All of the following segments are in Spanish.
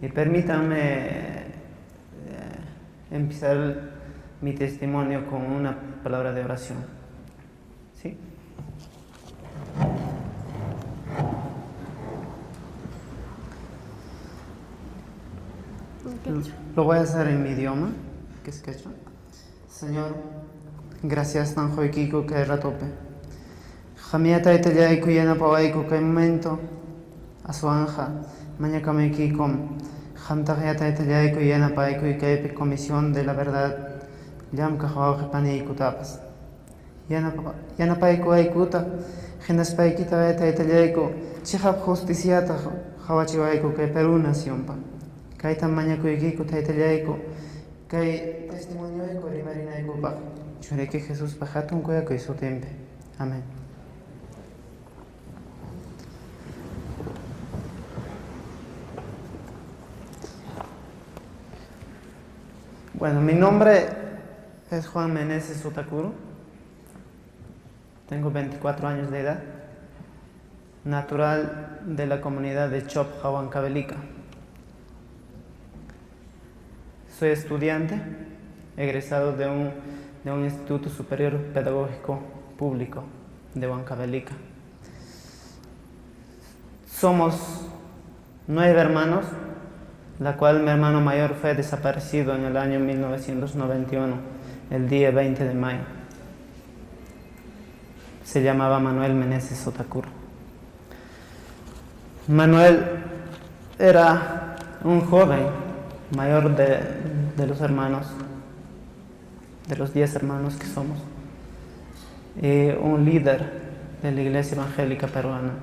Y permítanme empezar mi testimonio con una palabra de oración. ¿Sí? Lo voy a hacer en mi idioma, que es quechua. Señor, gracias tan joiquico que ratope. Jamiata italiaico llena pawaico que momento a su anja, mañacame kikom. Jamtajiata italiaico llena paico y que comisión de la verdad. Yam kahawaje paneico tapas. Yana paico aikuta, genas paikita eta italiaico, chihap justiciata hawachiwaico que Perú nación pa. Kay tamañaco iquico ta italiaico, kay testimonioico rimarinaico pa. Chureke Jesús pajatun coyaco y su tempe. Amén. Bueno, mi nombre es Juan Meneses Sotakuro. Tengo 24 años de edad. Natural de la comunidad de Chopja, Huancavelica. Soy estudiante, egresado de un Instituto Superior Pedagógico Público de Huancavelica. Somos 9 hermanos, la cual mi hermano mayor fue desaparecido en el año 1991, el día 20 de mayo. Se llamaba Manuel Meneses Sotakuro. Manuel era un joven mayor de los hermanos, de los 10 hermanos que somos, y un líder de la Iglesia Evangélica Peruana,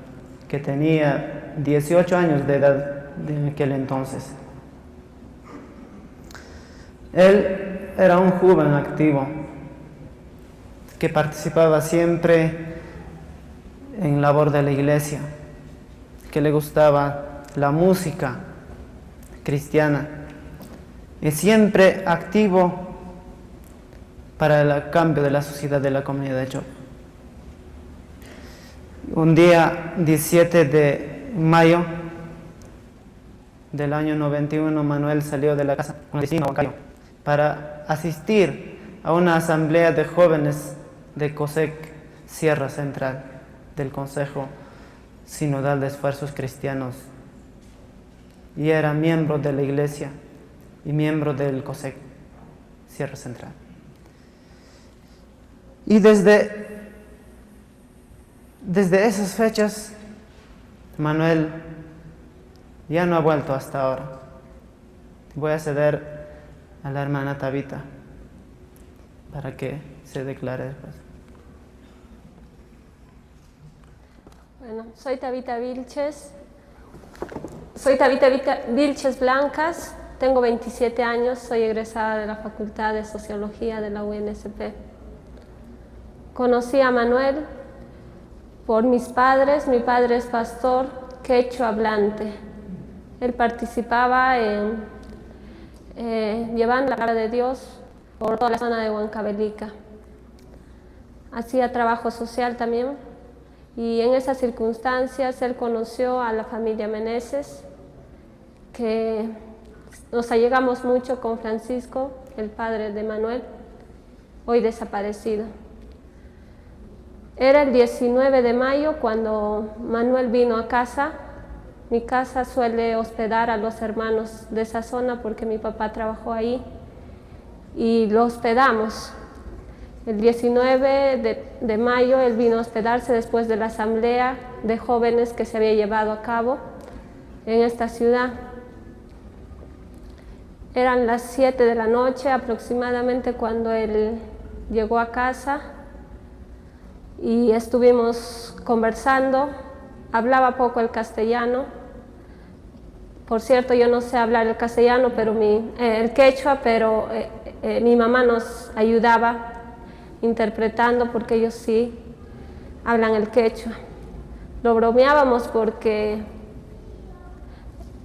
que tenía 18 años de edad en aquel entonces. Él era un joven activo, que participaba siempre en labor de la iglesia, que le gustaba la música cristiana y siempre activo para el cambio de la sociedad de la comunidad de Chop. Un día 17 de mayo del año 91, Manuel salió de la casa con el vecino Huancayo para asistir a una asamblea de jóvenes de COSEC Sierra Central, del Consejo Sinodal de Esfuerzos Cristianos, y era miembro de la iglesia y miembro del COSEC Sierra Central. Y desde esas fechas, Manuel ya no ha vuelto hasta ahora. Voy a ceder a la hermana Tabita para que se declare después. Bueno, soy Tabita Vilches. Vilches Blancas, tengo 27 años, soy egresada de la Facultad de Sociología de la UNSP. Conocí a Manuel por mis padres. Mi padre es pastor quechua hablante. Él participaba en llevando la palabra de Dios por toda la zona de Huancavelica. Hacía trabajo social también, y en esas circunstancias él conoció a la familia Meneses, que nos allegamos mucho con Francisco, el padre de Manuel, hoy desaparecido. Era el 19 de mayo cuando Manuel vino a casa. Mi casa suele hospedar a los hermanos de esa zona porque mi papá trabajó ahí, y lo hospedamos. El 19 de mayo él vino a hospedarse después de la asamblea de jóvenes que se había llevado a cabo en esta ciudad. Eran las 7 de la noche aproximadamente cuando él llegó a casa y estuvimos conversando. Hablaba poco el castellano. Por cierto, yo no sé hablar el castellano, pero el quechua, pero mi mamá nos ayudaba interpretando porque ellos sí hablan el quechua. Lo bromeábamos porque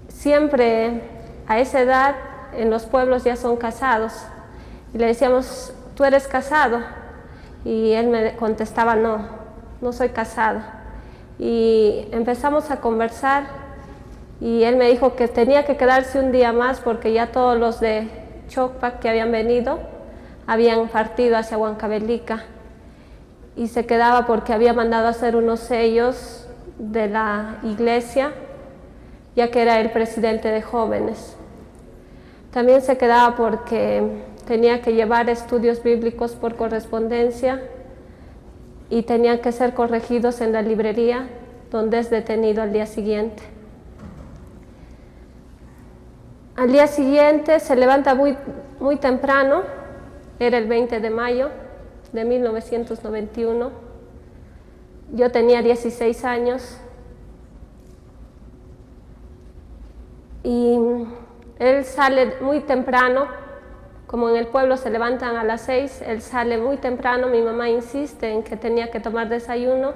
siempre a esa edad en los pueblos ya son casados, y le decíamos, ¿tú eres casado? Y él me contestaba, no soy casado. Y empezamos a conversar y él me dijo que tenía que quedarse un día más porque ya todos los de Chocpac que habían venido habían partido hacia Huancavelica, y se quedaba porque había mandado a hacer unos sellos de la iglesia, ya que era el presidente de jóvenes. También se quedaba porque tenía que llevar estudios bíblicos por correspondencia y tenían que ser corregidos en la librería, donde es detenido al día siguiente. Al día siguiente se levanta muy temprano, era el 20 de mayo de 1991. Yo tenía 16 años y él sale muy temprano, como en el pueblo se levantan a las 6, él sale muy temprano. Mi mamá insiste en que tenía que tomar desayuno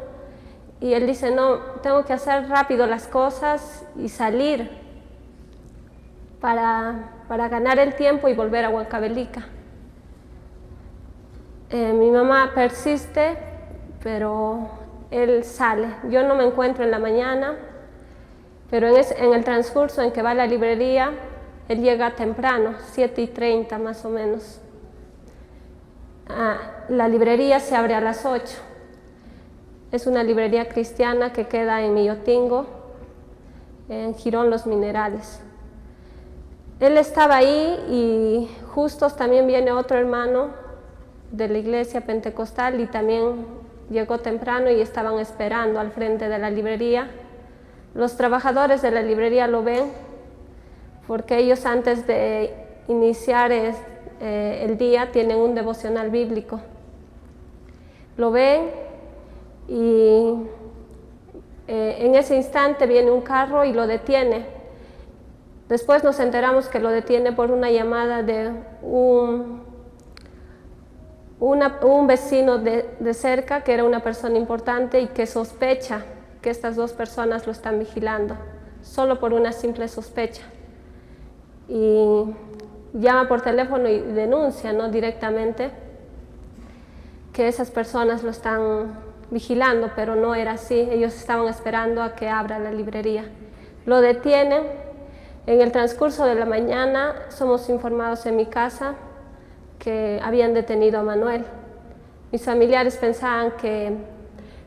y él dice, no, tengo que hacer rápido las cosas y salir para ganar el tiempo y volver a Huancavelica. Mi mamá persiste, pero él sale. Yo no me encuentro en la mañana, pero en el transcurso en que va a la librería, él llega temprano, 7:30 más o menos. La librería se abre a las 8. Es una librería cristiana que queda en Millotingo, en Girón Los Minerales. Él estaba ahí y justo también viene otro hermano de la iglesia pentecostal y también llegó temprano y estaban esperando al frente de la librería. Los trabajadores de la librería lo ven porque ellos antes de iniciar el día tienen un devocional bíblico. Lo ven y en ese instante viene un carro y lo detiene. Después nos enteramos que lo detiene por una llamada de un vecino de cerca, que era una persona importante y que sospecha que estas dos personas lo están vigilando, solo por una simple sospecha. Y llama por teléfono y denuncia, ¿no?, directamente que esas personas lo están vigilando, pero no era así. Ellos estaban esperando a que abra la librería. Lo detienen. En el transcurso de la mañana somos informados en mi casa que habían detenido a Manuel. Mis familiares pensaban que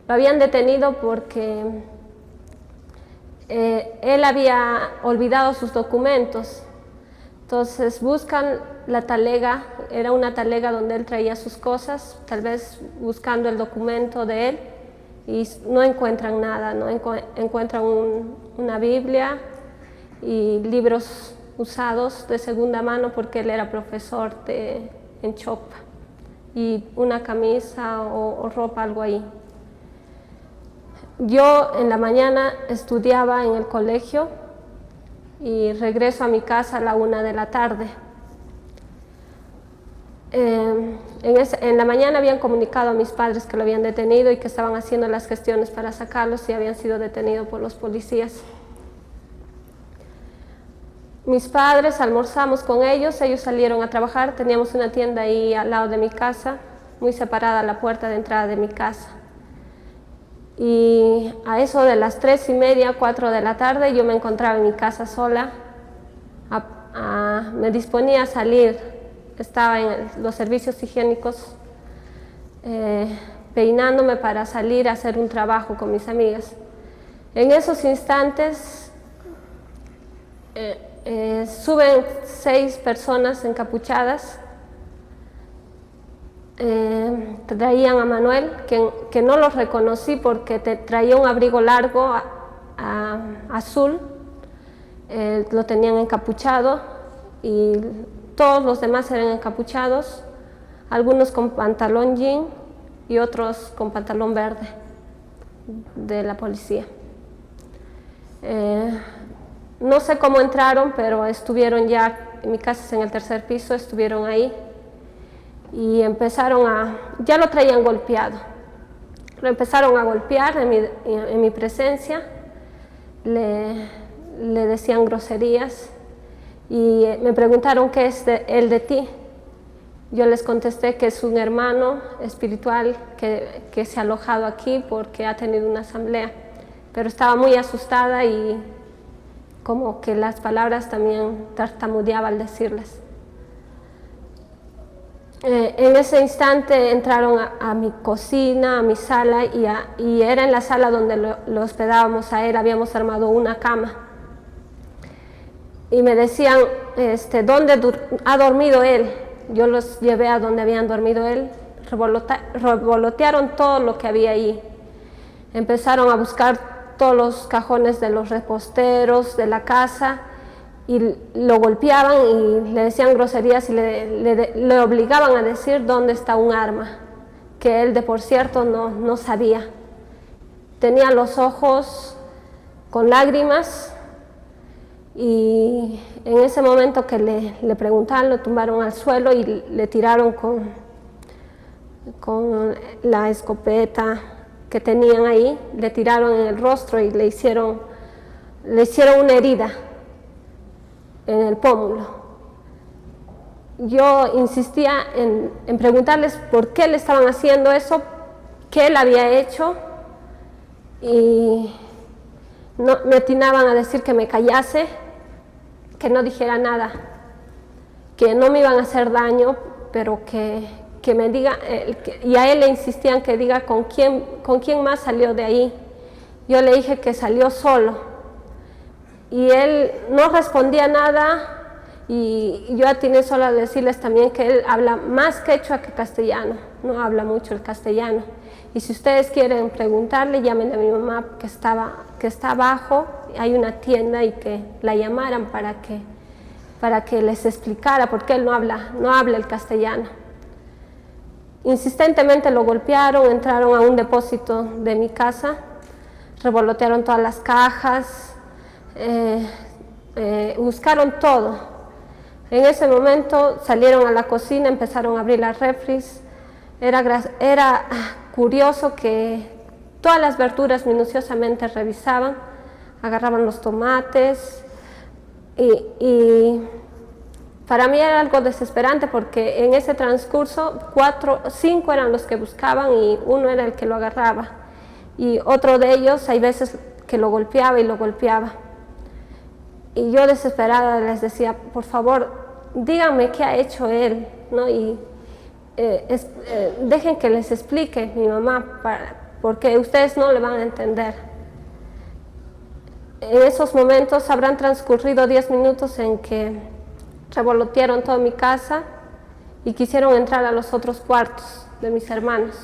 lo habían detenido porque él había olvidado sus documentos. Entonces buscan la talega, era una talega donde él traía sus cosas, tal vez buscando el documento de él, y no encuentran nada, no encuentran una Biblia y libros usados de segunda mano porque él era profesor en Chocpa, y una camisa o ropa, algo ahí. Yo en la mañana estudiaba en el colegio y regreso a mi casa a la 1 de la tarde. En la mañana habían comunicado a mis padres que lo habían detenido y que estaban haciendo las gestiones para sacarlos y habían sido detenidos por los policías. Mis padres, almorzamos con ellos salieron a trabajar. Teníamos una tienda ahí al lado de mi casa, muy separada a la puerta de entrada de mi casa. Y a eso de las 3:30, 4 de la tarde, yo me encontraba en mi casa sola. Me disponía a salir, estaba en los servicios higiénicos, peinándome para salir a hacer un trabajo con mis amigas. En esos instantes suben 6 personas encapuchadas. Traían a Manuel, que no lo reconocí porque traía un abrigo largo azul, lo tenían encapuchado y todos los demás eran encapuchados, algunos con pantalón jean y otros con pantalón verde de la policía. No sé cómo entraron, pero estuvieron ya, mi casa es en el 3er piso, estuvieron ahí. Y ya lo traían golpeado. Lo empezaron a golpear en mi presencia, le decían groserías y me preguntaron qué es él de ti. Yo les contesté que es un hermano espiritual que se ha alojado aquí porque ha tenido una asamblea, pero estaba muy asustada y como que las palabras también tartamudeaba al decirlas. En ese instante entraron a mi cocina, a mi sala, y era en la sala donde lo hospedábamos a él. Habíamos armado una cama. Y me decían, ¿dónde ha dormido él? Yo los llevé a donde habían dormido él. Revolotearon todo lo que había ahí. Empezaron a buscar todos los cajones de los reposteros de la casa, y lo golpeaban y le decían groserías y le obligaban a decir dónde está un arma, que él de por cierto no sabía. Tenía los ojos con lágrimas, y en ese momento que le preguntaban, lo tumbaron al suelo y le tiraron con la escopeta que tenían ahí, le tiraron en el rostro y le hicieron una herida en el pómulo. Yo insistía en preguntarles por qué le estaban haciendo eso, qué él había hecho, y no, me atinaban a decir que me callase, que no dijera nada, que no me iban a hacer daño, pero que me diga, y a él le insistían que diga con quién más salió de ahí. Yo le dije que salió solo, y él no respondía nada, y yo atiné solo a decirles también que él habla más quechua que castellano, no habla mucho el castellano. Y si ustedes quieren preguntarle, llamen a mi mamá que está abajo, hay una tienda, y que la llamaran para que les explicara por qué él no habla el castellano. Insistentemente lo golpearon, entraron a un depósito de mi casa, revolotearon todas las cajas, buscaron todo. En ese momento salieron a la cocina, empezaron a abrir las refris. Era curioso que todas las verduras minuciosamente revisaban, agarraban los tomates, y para mí era algo desesperante, porque en ese transcurso 5 eran los que buscaban y uno era el que lo agarraba, y otro de ellos hay veces que lo golpeaba y lo golpeaba. Y yo desesperada les decía, por favor, díganme qué ha hecho él, ¿no? Y dejen que les explique mi mamá, porque ustedes no le van a entender. En esos momentos habrán transcurrido 10 minutos en que revolotearon toda mi casa y quisieron entrar a los otros cuartos de mis hermanos.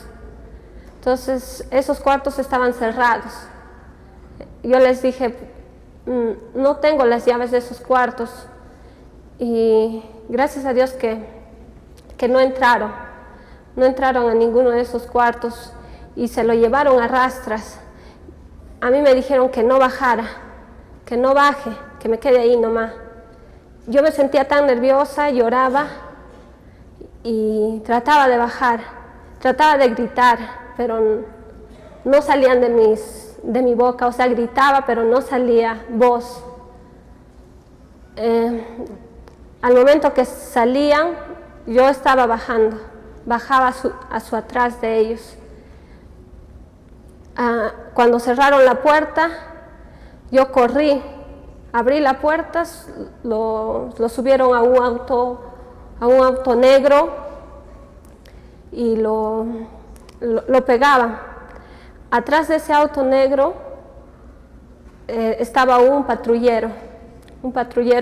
Entonces esos cuartos estaban cerrados. Yo les dije, no tengo las llaves de esos cuartos, y gracias a Dios que no entraron a ninguno de esos cuartos, y se lo llevaron a rastras. A mí me dijeron que no bajara, que no baje, que me quede ahí nomás. Yo me sentía tan nerviosa, lloraba y trataba de bajar, trataba de gritar, pero no salían de mi boca, o sea, gritaba, pero no salía voz. Al momento que salían, yo estaba bajaba a su atrás de ellos. Cuando cerraron la puerta, yo corrí, abrí la puerta, lo subieron a un auto negro y lo pegaban. Atrás de ese auto negro estaba un patrullero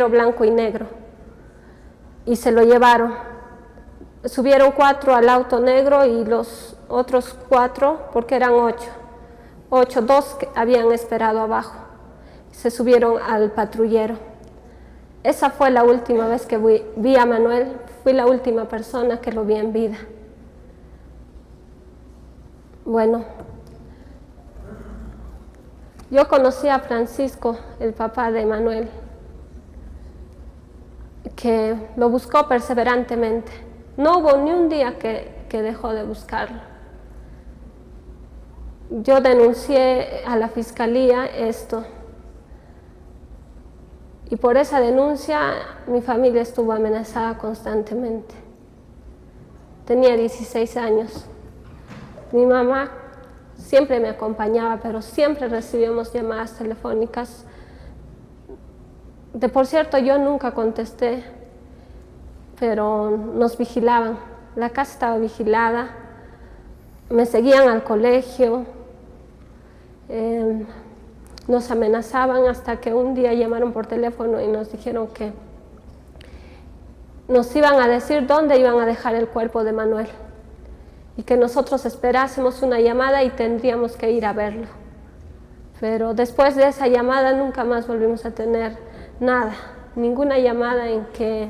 blanco y negro, y se lo llevaron. Subieron 4 al auto negro, y los otros 4, porque eran 8, 2 que habían esperado abajo, se subieron al patrullero. Esa fue la última vez que vi a Manuel, fui la última persona que lo vi en vida. Bueno, yo conocí a Francisco, el papá de Manuel, que lo buscó perseverantemente. No hubo ni un día que dejó de buscarlo. Yo denuncié a la fiscalía esto, y por esa denuncia mi familia estuvo amenazada constantemente. Tenía 16 años. Mi mamá siempre me acompañaba, pero siempre recibíamos llamadas telefónicas De por cierto, yo nunca contesté, pero nos vigilaban. La casa estaba vigilada, me seguían al colegio, nos amenazaban hasta que un día llamaron por teléfono y nos dijeron que nos iban a decir dónde iban a dejar el cuerpo de Manuel y que nosotros esperásemos una llamada y tendríamos que ir a verlo. Pero después de esa llamada nunca más volvimos a tener nada, ninguna llamada en que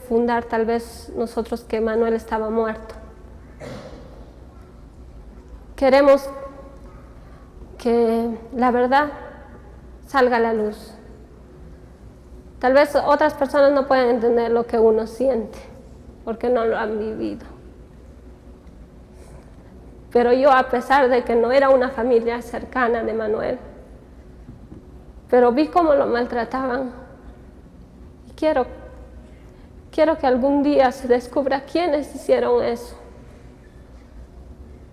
fundar tal vez nosotros que Manuel estaba muerto. Queremos que la verdad salga a la luz. Tal vez otras personas no pueden entender lo que uno siente, porque no lo han vivido. Pero yo, a pesar de que no era una familia cercana de Manuel, pero vi cómo lo maltrataban. Y quiero que algún día se descubra quiénes hicieron eso.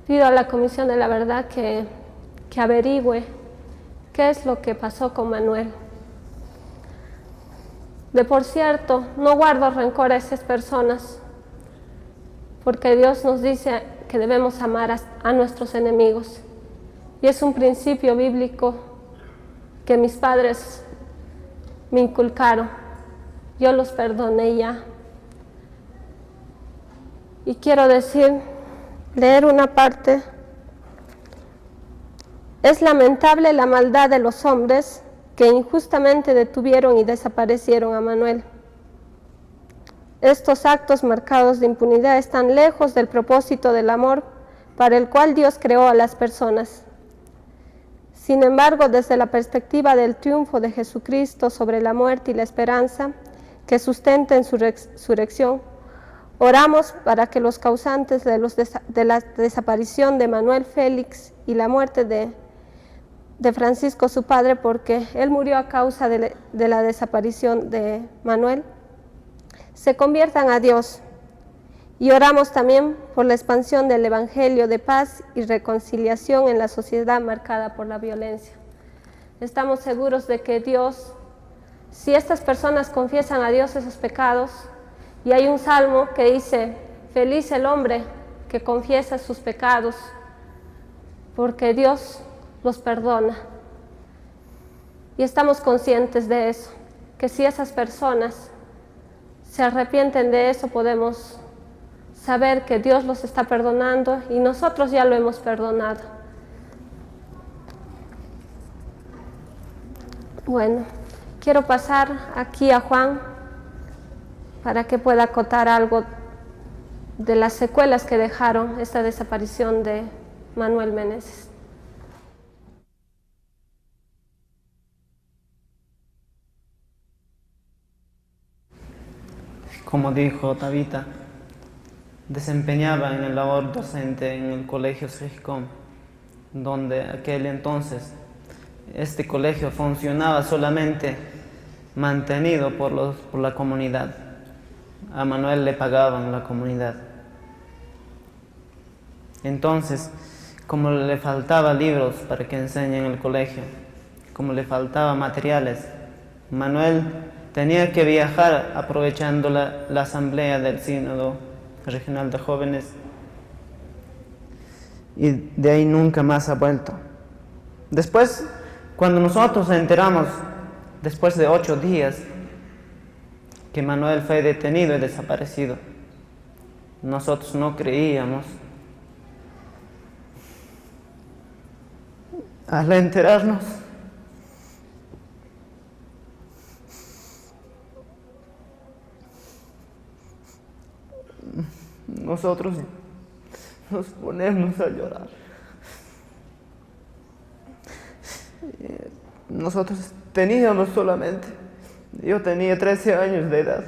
Pido a la Comisión de la Verdad que averigüe qué es lo que pasó con Manuel. De por cierto, no guardo rencor a esas personas, porque Dios nos dice que debemos amar a nuestros enemigos. Y es un principio bíblico que mis padres me inculcaron. Yo los perdoné ya. Y quiero leer una parte. Es lamentable la maldad de los hombres que injustamente detuvieron y desaparecieron a Manuel. Estos actos marcados de impunidad están lejos del propósito del amor para el cual Dios creó a las personas. Sin embargo, desde la perspectiva del triunfo de Jesucristo sobre la muerte y la esperanza que sustenta en su resurrección, oramos para que los causantes de la desaparición de Manuel Félix y la muerte de Francisco, su padre, porque él murió a causa de la desaparición de Manuel, se conviertan a Dios. Y oramos también por la expansión del Evangelio de paz y reconciliación en la sociedad marcada por la violencia. Estamos seguros de que Dios, si estas personas confiesan a Dios esos pecados, y hay un salmo que dice: feliz el hombre que confiesa sus pecados, porque Dios los perdona. Y estamos conscientes de eso, que si esas personas se arrepienten de eso, podemos saber que Dios los está perdonando y nosotros ya lo hemos perdonado. Bueno, quiero pasar aquí a Juan para que pueda acotar algo de las secuelas que dejaron esta desaparición de Manuel Meneses. Como dijo Tabita, desempeñaba en el labor docente en el colegio Sejicom, donde aquel entonces este colegio funcionaba solamente mantenido por la comunidad. A Manuel le pagaban la comunidad. Entonces, como le faltaba libros para que enseñe en el colegio, como le faltaba materiales, Manuel tenía que viajar aprovechando la asamblea del Sínodo Regional de Jóvenes, y de ahí nunca más ha vuelto. Después, cuando nosotros nos enteramos, después de 8 días, que Manuel fue detenido y desaparecido, nosotros no creíamos. Al enterarnos, nosotros nos ponemos a llorar. Nosotros teníamos yo tenía 13 años de edad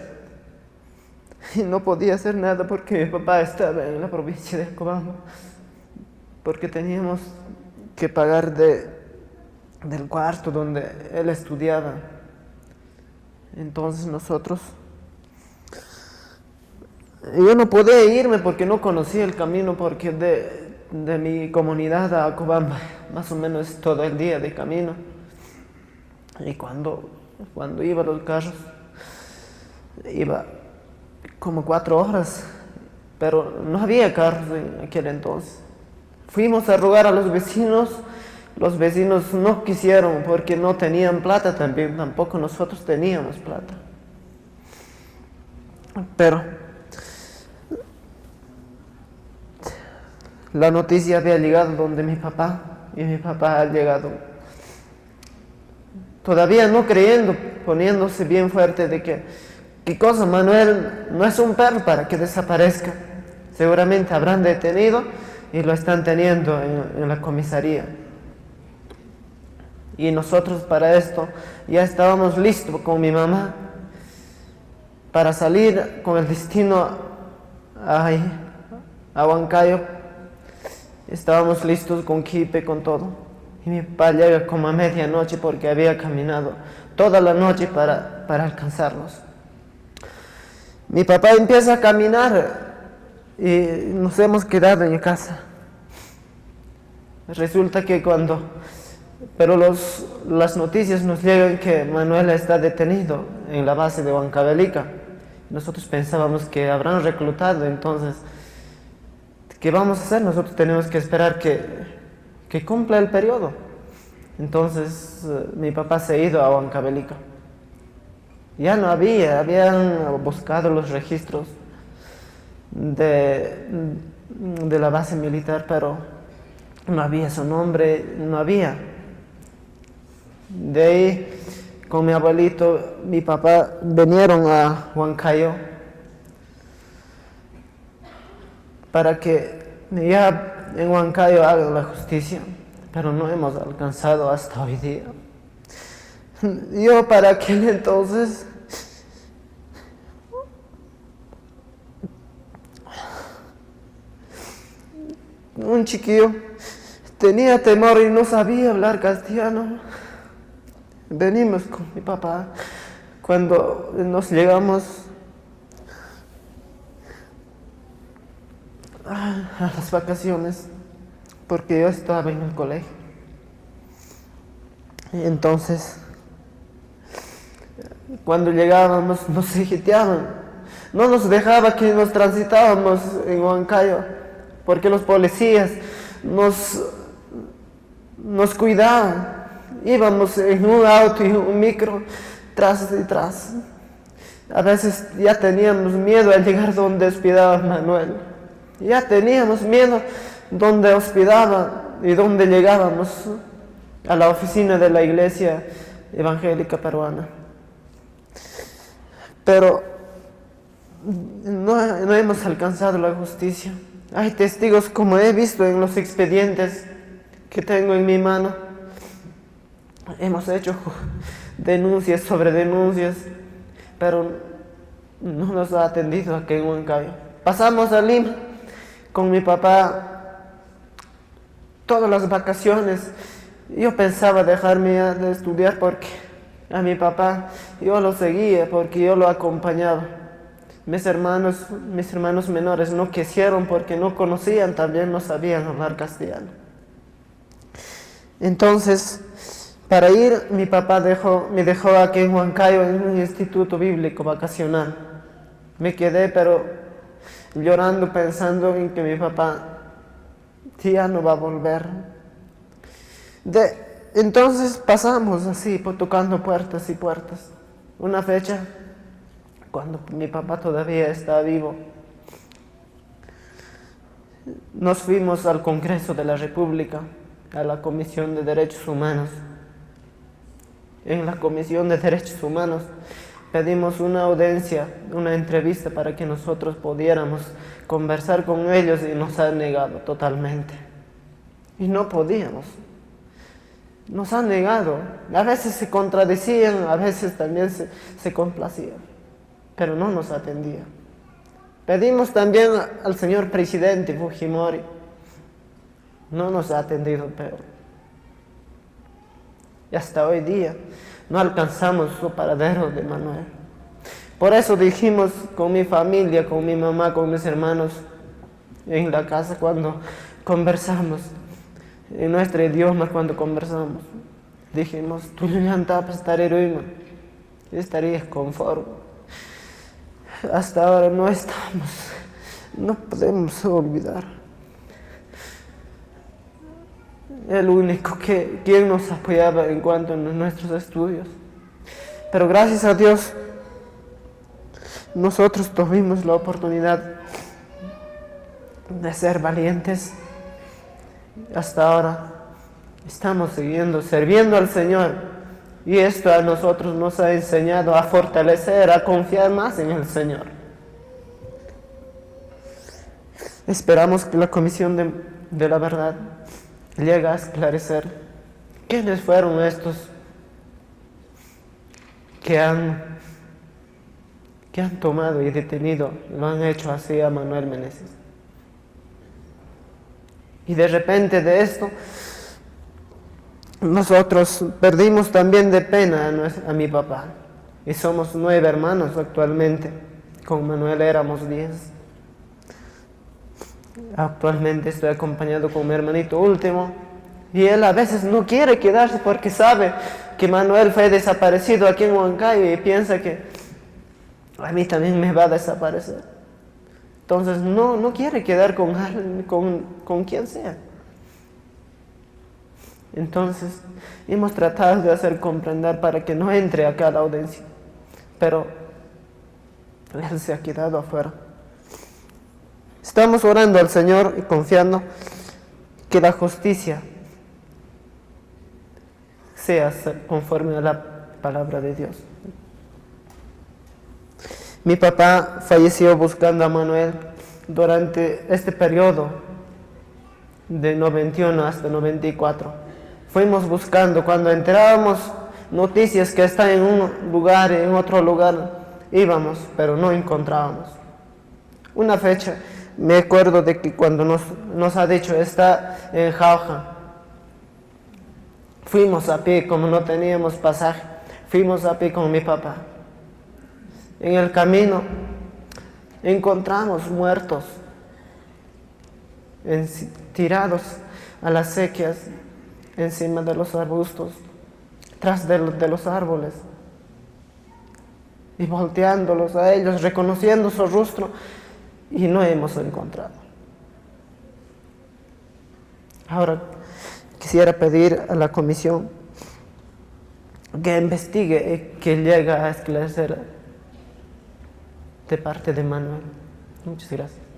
y no podía hacer nada porque mi papá estaba en la provincia de Cobamba, porque teníamos que pagar del cuarto donde él estudiaba. Entonces yo no podía irme porque no conocía el camino, porque de mi comunidad a Cobamba más o menos todo el día de camino. Y cuando iba a los carros, iba como 4 horas, pero no había carros en aquel entonces. Fuimos a rogar a los vecinos no quisieron porque no tenían plata también, tampoco nosotros teníamos plata. Pero la noticia había llegado donde mi papá, y mi papá ha llegado todavía no creyendo, poniéndose bien fuerte de que, ¿qué cosa? Manuel no es un perro para que desaparezca. Seguramente habrán detenido y lo están teniendo en la comisaría. Y nosotros para esto ya estábamos listos con mi mamá para salir con el destino a Huancayo. Estábamos listos con kipe, con todo. Y mi papá llega como a medianoche porque había caminado toda la noche para alcanzarnos. Mi papá empieza a caminar y nos hemos quedado en casa. Resulta que pero las noticias nos llegan que Manuel está detenido en la base de Huancavelica. Nosotros pensábamos que habrán reclutado, entonces, ¿qué vamos a hacer? Nosotros tenemos que esperar que cumpla el periodo. Entonces, mi papá se ha ido a Huancavelica. Ya no habían buscado los registros de la base militar, pero no había su nombre, no había. De ahí, con mi abuelito, mi papá, vinieron a Huancayo para que ya en Huancayo hagan la justicia, pero no hemos alcanzado hasta hoy día. Yo para aquel entonces un chiquillo tenía temor y no sabía hablar castellano. Venimos con mi papá cuando nos llegamos a las vacaciones, porque yo estaba en el colegio. Entonces, cuando llegábamos nos ejeteaban, no nos dejaba que nos transitábamos en Huancayo, porque los policías nos cuidaban. Íbamos en un auto y un micro tras y tras. A veces ya teníamos miedo al llegar donde hospedaba Manuel. Ya teníamos miedo donde hospedaba y donde llegábamos a la oficina de la Iglesia Evangélica Peruana. Pero no hemos alcanzado la justicia. Hay testigos, como he visto en los expedientes que tengo en mi mano. Hemos hecho denuncias sobre denuncias, pero no nos ha atendido aquí en Huancayo. Pasamos a Lima con mi papá todas las vacaciones. Yo pensaba dejarme ya de estudiar porque a mi papá yo lo seguía, porque yo lo acompañaba. Mis hermanos menores no quisieron porque no conocían, también no sabían hablar castellano. Entonces, para ir, mi papá me dejó aquí en Huancayo en un instituto bíblico vacacional. Me quedé, pero llorando, pensando en que mi papá ya no va a volver. Entonces pasamos así, tocando puertas y puertas. Una fecha, cuando mi papá todavía está vivo, nos fuimos al Congreso de la República, a la Comisión de Derechos Humanos. En la Comisión de Derechos Humanos pedimos una audiencia, una entrevista para que nosotros pudiéramos conversar con ellos y nos han negado totalmente. Y no podíamos. Nos han negado. A veces se contradecían, a veces también se complacían, pero no nos atendían. Pedimos también al señor presidente Fujimori. No nos ha atendido peor. Y hasta hoy día no alcanzamos su paradero de Manuel. Por eso dijimos con mi familia, con mi mamá, con mis hermanos, en la casa cuando conversamos, en nuestro idioma cuando conversamos, dijimos, tú levantaba estaría estarías conforme. Hasta ahora no estamos, no podemos olvidar. El único quien nos apoyaba en cuanto a nuestros estudios. Pero gracias a Dios, nosotros tuvimos la oportunidad de ser valientes. Hasta ahora estamos sirviendo al Señor. Y esto a nosotros nos ha enseñado a fortalecer, a confiar más en el Señor. Esperamos que la Comisión de la Verdad llegue a esclarecer quiénes fueron estos que han tomado y detenido, lo han hecho así a Manuel Meneses. Y de repente de esto, nosotros perdimos también de pena a mi papá. Y somos 9 hermanos actualmente. Con Manuel éramos 10. Actualmente estoy acompañado con mi hermanito último. Y él a veces no quiere quedarse porque sabe que Manuel fue desaparecido aquí en Huancayo y piensa que a mí también me va a desaparecer. Entonces no quiere quedar con quien sea. Entonces hemos tratado de hacer comprender para que no entre acá a la audiencia, pero él se ha quedado afuera. Estamos orando al Señor y confiando que la justicia sea conforme a la palabra de Dios. Mi papá falleció buscando a Manuel durante este periodo de 91 hasta 94. Fuimos buscando, cuando enterábamos noticias que está en un lugar, en otro lugar, íbamos, pero no encontrábamos. Una fecha, me acuerdo de que cuando nos ha dicho, está en Jauja. Fuimos a pie, como no teníamos pasaje, fuimos a pie con mi papá. En el camino encontramos muertos, tirados a las sequías, encima de los arbustos, tras de los árboles, y volteándolos a ellos, reconociendo su rostro, y no hemos encontrado. Ahora quisiera pedir a la comisión que investigue y que llegue a esclarecer de parte de Manuel. Muchas gracias.